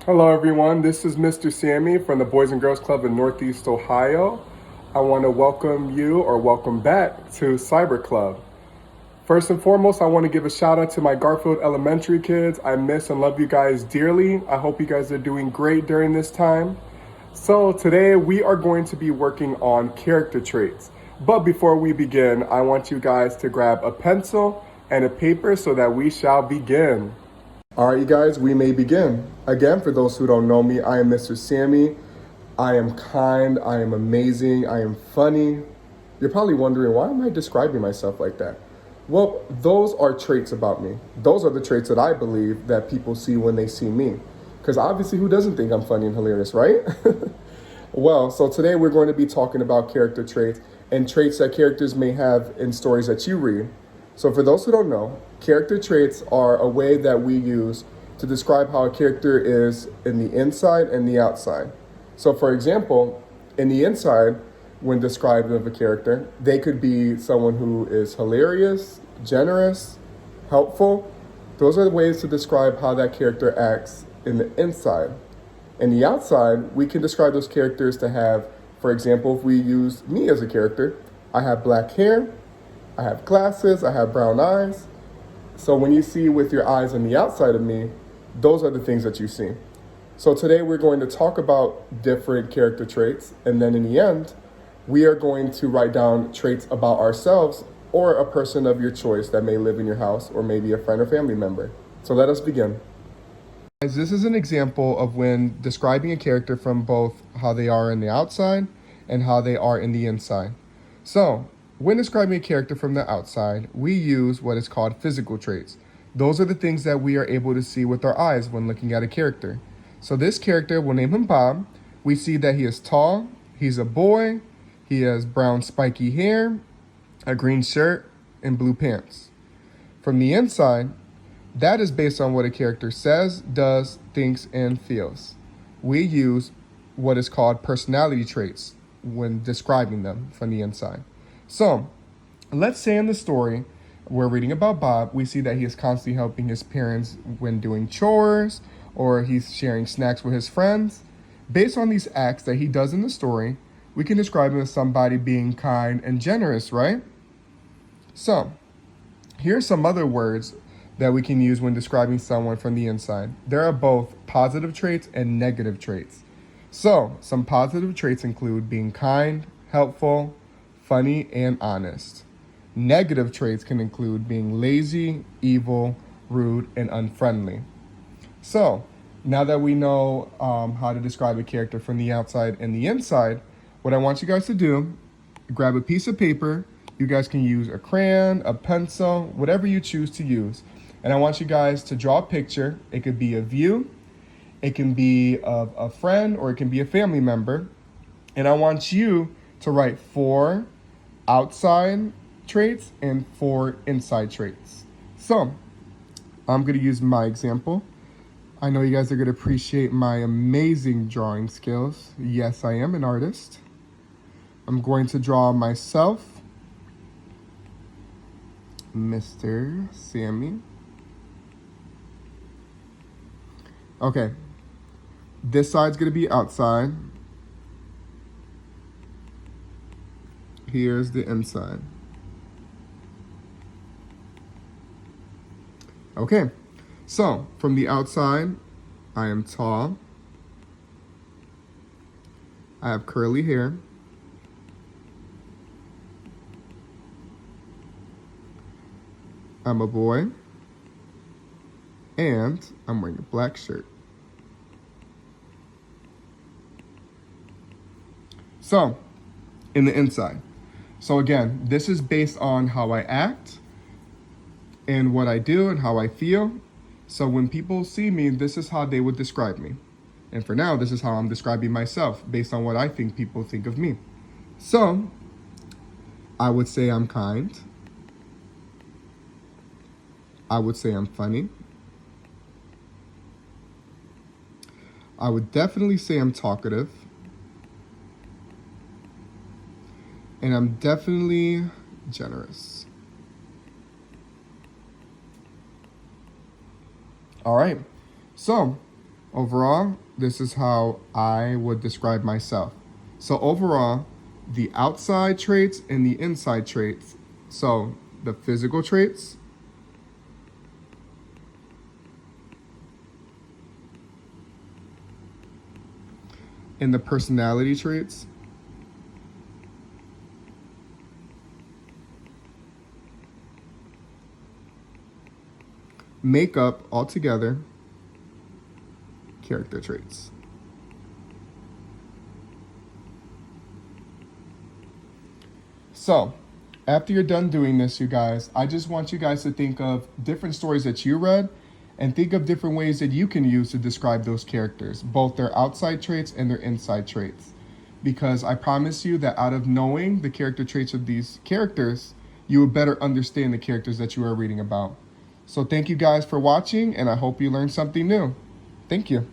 Hello, everyone. This is Mr. Sammy from the Boys and Girls Club in Northeast Ohio. I want to welcome you or welcome back to Cyber Club. First and foremost, I want to give a shout out to my Garfield Elementary kids. I miss and love you guys dearly. I hope you guys are doing great during this time. So, today we are going to be working on character traits. But before we begin, I want you guys to grab a pencil and a paper so that we shall begin. All right, you guys, we may begin. Again, for those who don't know me, I am Mr. Sammy. I am kind, I am amazing, I am funny. You're probably wondering, why am I describing myself like that? Well, those are traits about me. Those are the traits that I believe that people see when they see me. Because obviously, who doesn't think I'm funny and hilarious, right? Well, so today we're going to be talking about character traits and traits that characters may have in stories that you read. So for those who don't know, character traits are a way that we use to describe how a character is in the inside and the outside. So for example, in the inside, when described of a character, they could be someone who is hilarious, generous, helpful. Those are the ways to describe how that character acts in the inside. In the outside, we can describe those characters to have, for example, if we use me as a character, I have black hair, I have glasses, I have brown eyes. So when you see with your eyes on the outside of me, those are the things that you see. So today we're going to talk about different character traits, and then in the end, we are going to write down traits about ourselves or a person of your choice that may live in your house or maybe a friend or family member. So let us begin. Guys, this is an example of when describing a character from both how they are in the outside and how they are in the inside. So, when describing a character from the outside, we use what is called physical traits. Those are the things that we are able to see with our eyes when looking at a character. So this character, we'll name him Bob. We see that he is tall, he's a boy, he has brown spiky hair, a green shirt, and blue pants. From the inside, that is based on what a character says, does, thinks, and feels. We use what is called personality traits when describing them from the inside. So, let's say in the story, we're reading about Bob, we see that he is constantly helping his parents when doing chores, or he's sharing snacks with his friends. Based on these acts that he does in the story, we can describe him as somebody being kind and generous, right? So, here are some other words that we can use when describing someone from the inside. There are both positive traits and negative traits. So, some positive traits include being kind, helpful, funny, and honest. Negative traits can include being lazy, evil, rude, and unfriendly. So, now that we know how to describe a character from the outside and the inside, what I want you guys to do, grab a piece of paper. You guys can use a crayon, a pencil, whatever you choose to use. And I want you guys to draw a picture. It could be of you, it can be of a friend, or it can be a family member. And I want you to write 4 outside traits and 4 inside traits. So I'm going to use my example. I know you guys are going to appreciate my amazing drawing skills. Yes, I am an artist. I'm going to draw myself, Mr. Sammy. Okay, this side's going to be outside. Here's the inside. Okay, so from the outside, I am tall. I have curly hair. I'm a boy. And I'm wearing a black shirt. So, in the inside. So again, this is based on how I act and what I do and how I feel. So when people see me, this is how they would describe me. And for now, this is how I'm describing myself based on what I think people think of me. So, I would say I'm kind. I would say I'm funny. I would definitely say I'm talkative. And I'm definitely generous. All right. So, Overall, this is how I would describe myself. So overall, the outside traits and the inside traits. So the physical traits, and the personality traits, make up altogether character traits. So, after you're done doing this, you guys, I just want you guys to think of different stories that you read and think of different ways that you can use to describe those characters, both their outside traits and their inside traits. Because I promise you that out of knowing the character traits of these characters, you will better understand the characters that you are reading about. So thank you guys for watching, and I hope you learned something new. Thank you.